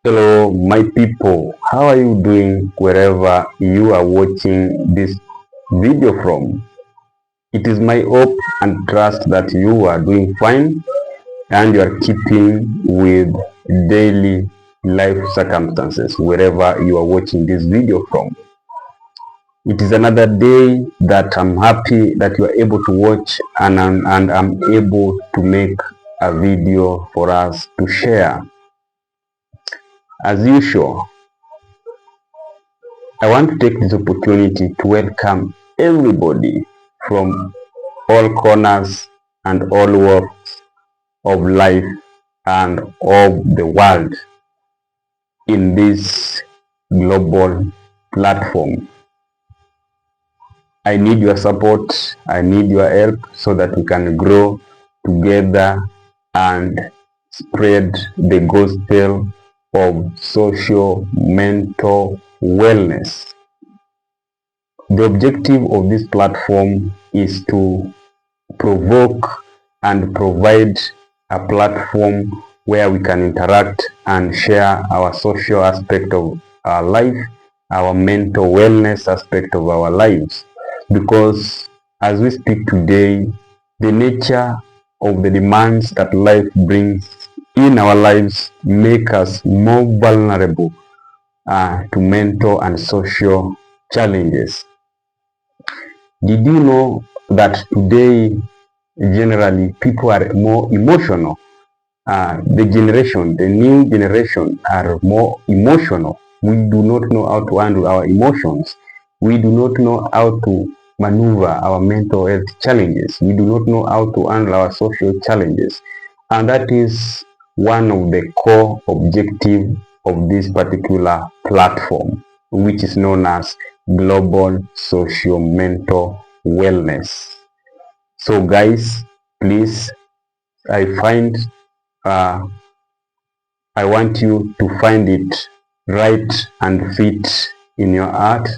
Hello, my people. How are you doing wherever you are watching this video from? It is my hope and trust that you are doing fine and you are keeping with daily life circumstances wherever you are watching this video from. It is another day that I'm happy that you are able to watch and I'm able to make a video for us to share. As usual, I want to take this opportunity to welcome everybody from all corners and all walks of life and of the world in this global platform. I need your support, I need your help so that we can grow together and spread the gospel of socio-mental wellness. The objective of this platform is to provoke and provide a platform where we can interact and share our social aspect of our life, our mental wellness aspect of our lives. Because as we speak today, the nature of the demands that life brings in our lives make us more vulnerable to mental and social challenges. Did you know that today generally people are more emotional? The new generation are more emotional. We do not know how to handle our emotions. We do not know how to maneuver our mental health challenges. We do not know how to handle our social challenges. And that is one of the core objectives of this particular platform, which is known as Global Socio-Mental Wellness. So guys, please, uh, I want you to find it right and fit in your heart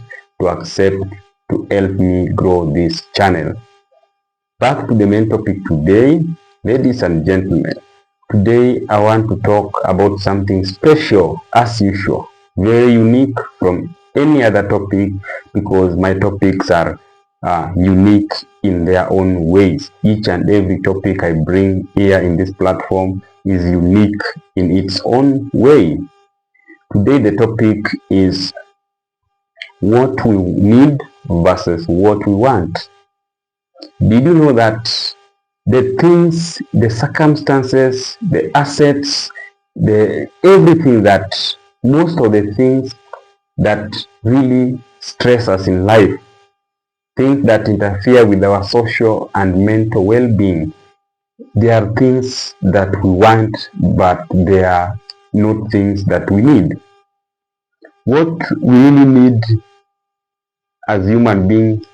to accept to help me grow this channel. Back to the main topic today, ladies and gentlemen. Today I want to talk about something special as usual, very unique from any other topic because my topics are unique in their own ways. Each and every topic I bring here in this platform is unique in its own way. Today the topic is what we need versus what we want. Did you know that the things, the circumstances, the assets, the everything that most of the things that really stress us in life, things that interfere with our social and mental well-being, they are things that we want, but they are not things that we need. What we really need as human beings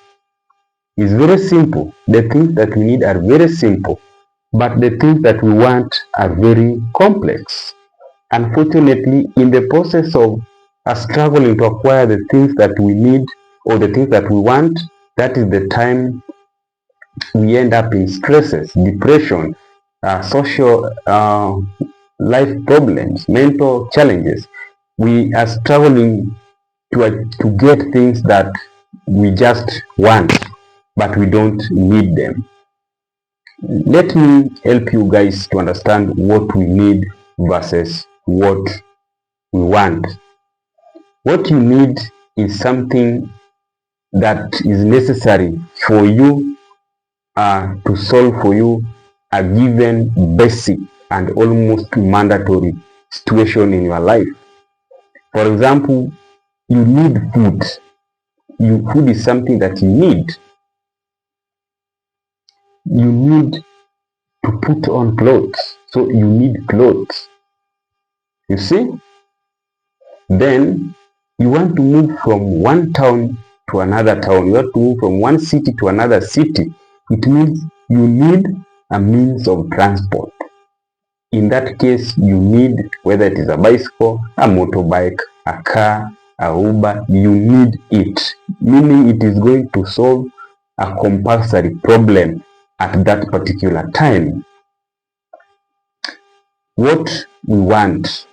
is very simple. The things that we need are very simple, but the things that we want are very complex. Unfortunately, in the process of us struggling to acquire the things that we need or the things that we want, that is the time we end up in stresses, depression, social life problems, mental challenges. We are struggling to get things that we just want, but we don't need them. Let me help you guys to understand what we need versus what we want. What you need is something that is necessary for you to solve for you a given basic and almost mandatory situation in your life. For example, you need food. Food is something that you need. You need to put on clothes. So you need clothes. You see? Then you want to move from one town to another town. You want to move from one city to another city. It means you need a means of transport. In that case, you need, whether it is a bicycle, a motorbike, a car, a Uber, you need it. Meaning it is going to solve a compulsory problem at that particular time. What we want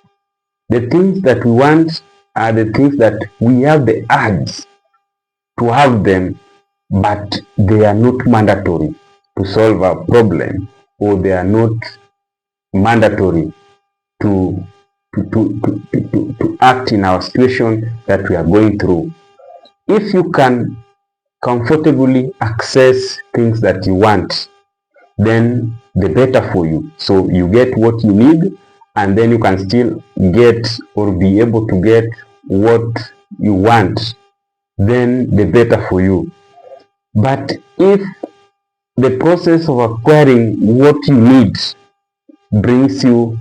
The things that we want are the things that we have the urge to have them, but they are not mandatory to solve our problem, or they are not mandatory to to act in our situation that we are going through. If you can comfortably access things that you want, then the better for you. So you get what you need, and then you can still get or be able to get what you want, then the better for you. But if the process of acquiring what you need brings you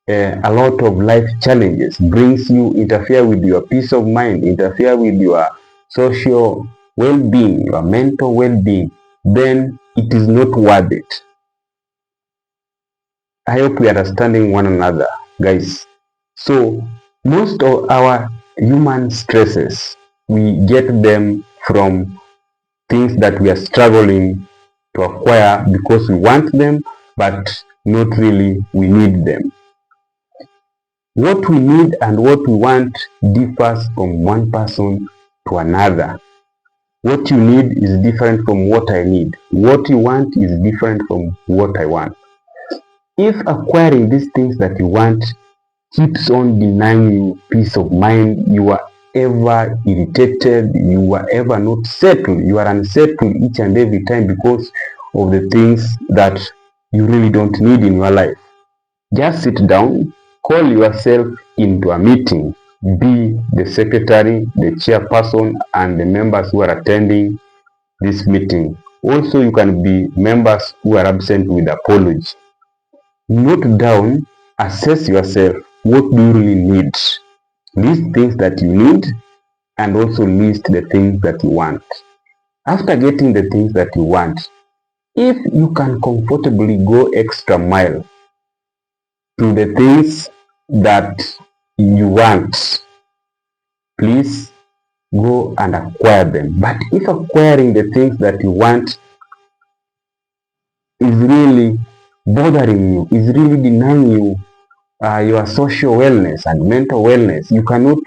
a lot of life challenges, brings you, interfere with your peace of mind, interfere with your social well-being, your mental well-being, then it is not worth it. I hope we are understanding one another, guys. So most of our human stresses, we get them from things that we are struggling to acquire because we want them, but not really we need them. What we need and what we want differs from one person to another. What you need is different from what I need. What you want is different from what I want. If acquiring these things that you want keeps on denying you peace of mind, you are ever irritated, you are ever not settled, you are unsettled each and every time because of the things that you really don't need in your life. Just sit down, call yourself into a meeting, be the secretary, the chairperson, and the members who are attending this meeting. Also, you can be members who are absent with apology. Note down, assess yourself. What do you really need? List things that you need, and also list the things that you want. After getting the things that you want, if you can comfortably go extra mile to the things that you want, please go and acquire them. But if acquiring the things that you want is really bothering you, is really denying you your social wellness and mental wellness, you cannot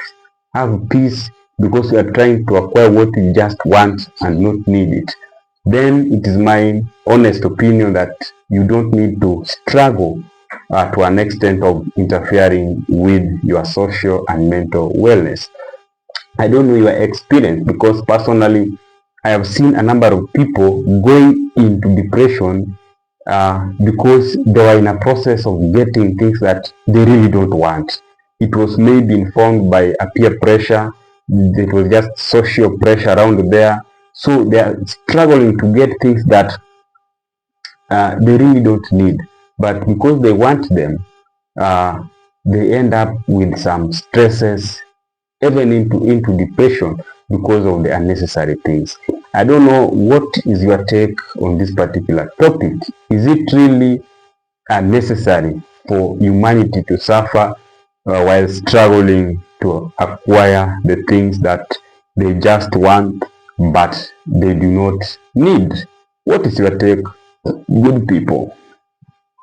have peace because you are trying to acquire what you just want and not need it, then it is my honest opinion that you don't need to struggle to an extent of interfering with your social and mental wellness. I don't know your experience, because personally I have seen a number of people going into depression because they were in a process of getting things that they really don't want. It was maybe informed by a peer pressure, it was just social pressure around there. So they are struggling to get things that they really don't need. But because they want them, uh, they end up with some stresses, even into depression because of the unnecessary things. I don't know, what is your take on this particular topic? Is it really necessary for humanity to suffer while struggling to acquire the things that they just want but they do not need? What is your take, good people?